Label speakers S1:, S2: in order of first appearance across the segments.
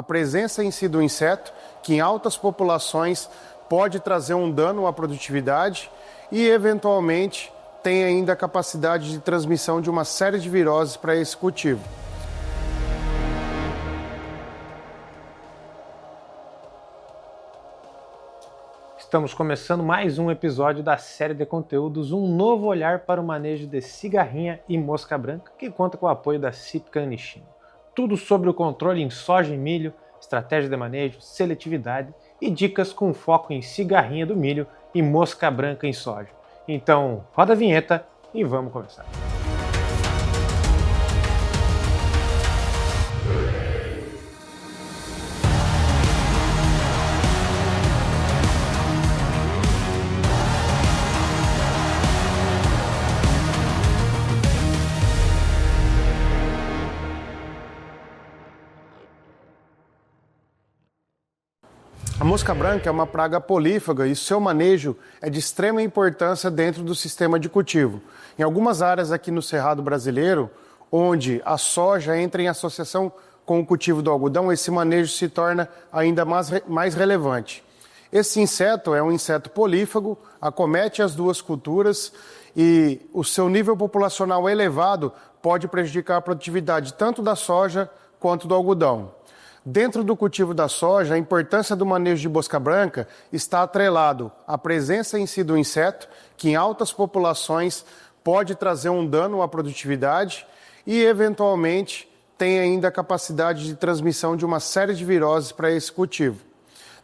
S1: presença em si do inseto, que em altas populações pode trazer um dano à produtividade e, eventualmente, tem ainda a capacidade de transmissão de uma série de viroses para esse cultivo.
S2: Estamos começando mais um episódio da série de conteúdos Um Novo Olhar para o Manejo de Cigarrinha e Mosca Branca, que conta com o apoio da Cípica Nishino. Tudo sobre o controle em soja e milho, estratégia de manejo, seletividade e dicas com foco em cigarrinha do milho e mosca branca em soja. Então, roda a vinheta e vamos começar.
S1: A mosca branca é uma praga polífaga e seu manejo é de extrema importância dentro do sistema de cultivo. Em algumas áreas aqui no Cerrado brasileiro, onde a soja entra em associação com o cultivo do algodão, esse manejo se torna ainda mais relevante. Esse inseto é um inseto polífago, acomete as duas culturas e o seu nível populacional elevado pode prejudicar a produtividade tanto da soja quanto do algodão. Dentro do cultivo da soja, a importância do manejo de mosca branca está atrelado à presença em si do inseto, que em altas populações pode trazer um dano à produtividade e, eventualmente, tem ainda a capacidade de transmissão de uma série de viroses para esse cultivo.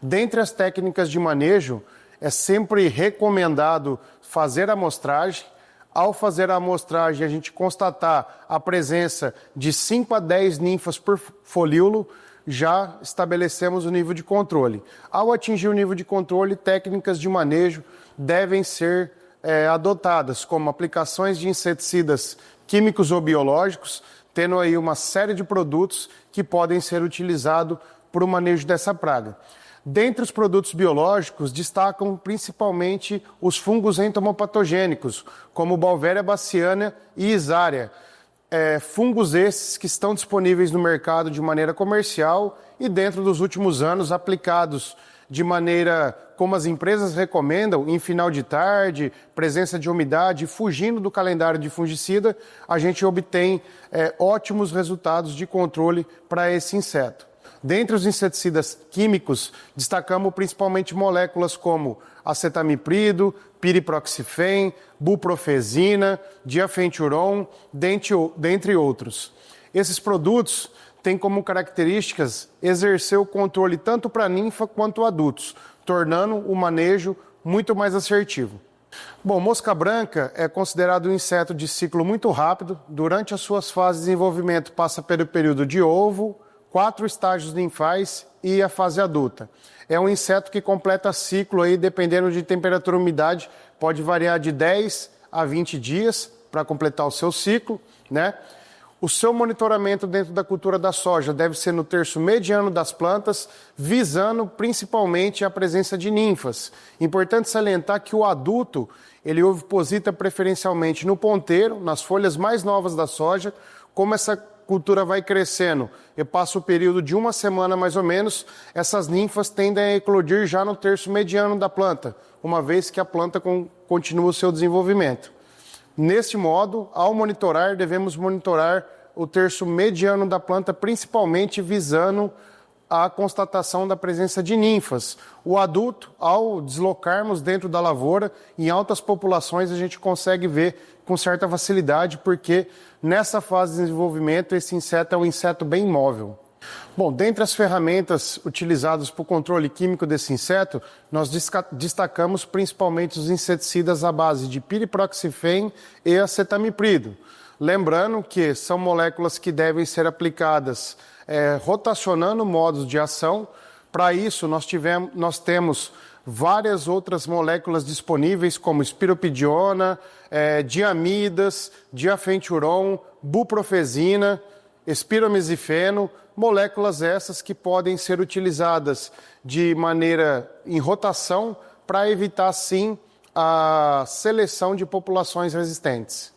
S1: Dentre as técnicas de manejo, é sempre recomendado fazer a amostragem. Ao fazer a amostragem, a gente constatar a presença de 5 a 10 ninfas por folíolo, já estabelecemos o nível de controle. Ao atingir o nível de controle, técnicas de manejo devem ser adotadas, como aplicações de inseticidas químicos ou biológicos, tendo aí uma série de produtos que podem ser utilizados para o manejo dessa praga. Dentre os produtos biológicos, destacam principalmente os fungos entomopatogênicos, como Beauveria baciana e Isária. Fungos esses que estão disponíveis no mercado de maneira comercial e dentro dos últimos anos aplicados de maneira como as empresas recomendam, em final de tarde, presença de umidade, fugindo do calendário de fungicida, a gente obtém ótimos resultados de controle para esse inseto. Dentre os inseticidas químicos, destacamos principalmente moléculas como acetamiprid, piriproxifem, buprofezina, diafenturon, dentre outros. Esses produtos têm como características exercer o controle tanto para ninfa quanto adultos, tornando o manejo muito mais assertivo. Bom, mosca branca é considerado um inseto de ciclo muito rápido. Durante as suas fases de desenvolvimento passa pelo período de ovo, 4 estágios ninfais e a fase adulta. É um inseto que completa ciclo aí, dependendo de temperatura e umidade, pode variar de 10 a 20 dias para completar o seu ciclo, né? O seu monitoramento dentro da cultura da soja deve ser no terço mediano das plantas, visando principalmente a presença de ninfas. Importante salientar que o adulto, ele oviposita preferencialmente no ponteiro, nas folhas mais novas da soja. Como essa cultura vai crescendo e passa o período de uma semana mais ou menos, essas ninfas tendem a eclodir já no terço mediano da planta, uma vez que a planta continua o seu desenvolvimento. Neste modo, ao monitorar, devemos monitorar o terço mediano da planta, principalmente visando a constatação da presença de ninfas. O adulto, ao deslocarmos dentro da lavoura, em altas populações a gente consegue ver com certa facilidade, porque nessa fase de desenvolvimento esse inseto é um inseto bem móvel. Bom, dentre as ferramentas utilizadas para o controle químico desse inseto, nós destacamos principalmente os inseticidas à base de piriproxifem e acetamiprid. Lembrando que são moléculas que devem ser aplicadas rotacionando modos de ação. Para isso, nós temos várias outras moléculas disponíveis, como espiropidiona, diamidas, diafenturon, buprofezina, espiromesifeno, moléculas essas que podem ser utilizadas de maneira em rotação para evitar, sim, a seleção de populações resistentes.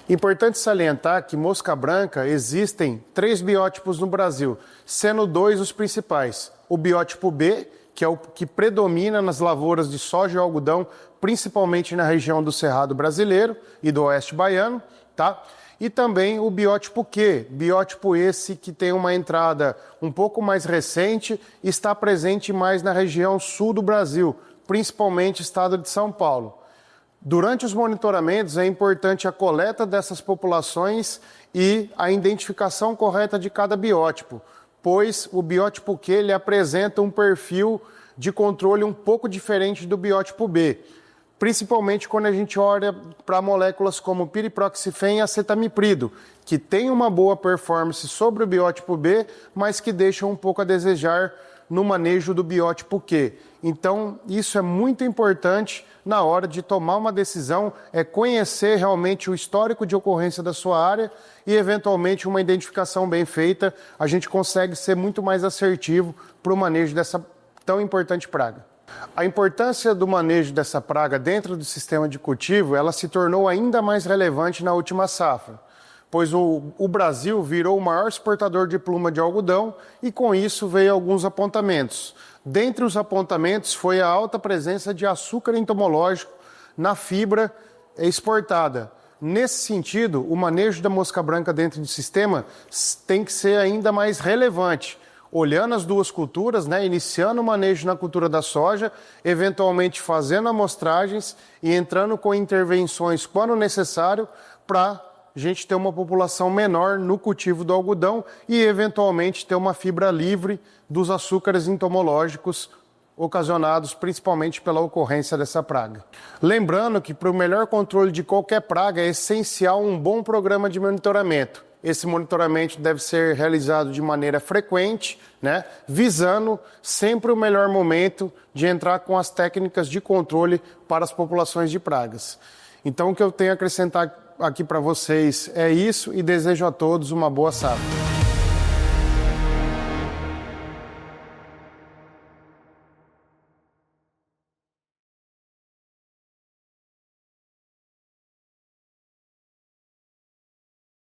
S1: Importante salientar que mosca branca existem 3 biótipos no Brasil, sendo 2 os principais. O biótipo B, que é o que predomina nas lavouras de soja e algodão, principalmente na região do Cerrado brasileiro e do Oeste baiano, tá? E também o biótipo Q, biótipo esse que tem uma entrada um pouco mais recente e está presente mais na região sul do Brasil, principalmente estado de São Paulo. Durante os monitoramentos é importante a coleta dessas populações e a identificação correta de cada biótipo, pois o biótipo Q ele apresenta um perfil de controle um pouco diferente do biótipo B, principalmente quando a gente olha para moléculas como piriproxifeno e acetamiprid, que tem uma boa performance sobre o biótipo B, mas que deixam um pouco a desejar no manejo do biótipo Q. Então, isso é muito importante na hora de tomar uma decisão, é conhecer realmente o histórico de ocorrência da sua área e, eventualmente, uma identificação bem feita, a gente consegue ser muito mais assertivo para o manejo dessa tão importante praga. A importância do manejo dessa praga dentro do sistema de cultivo, ela se tornou ainda mais relevante na última safra, pois o Brasil virou o maior exportador de pluma de algodão e com isso veio alguns apontamentos. Dentre os apontamentos foi a alta presença de açúcar entomológico na fibra exportada. Nesse sentido, o manejo da mosca branca dentro do sistema tem que ser ainda mais relevante, olhando as duas culturas, iniciando o manejo na cultura da soja, eventualmente fazendo amostragens e entrando com intervenções quando necessário para a gente ter uma população menor no cultivo do algodão e, eventualmente, ter uma fibra livre dos açúcares entomológicos ocasionados principalmente pela ocorrência dessa praga. Lembrando que para o melhor controle de qualquer praga é essencial um bom programa de monitoramento. Esse monitoramento deve ser realizado de maneira frequente, visando sempre o melhor momento de entrar com as técnicas de controle para as populações de pragas. Então, o que eu tenho a acrescentar aqui para vocês é isso e desejo a todos uma boa safra.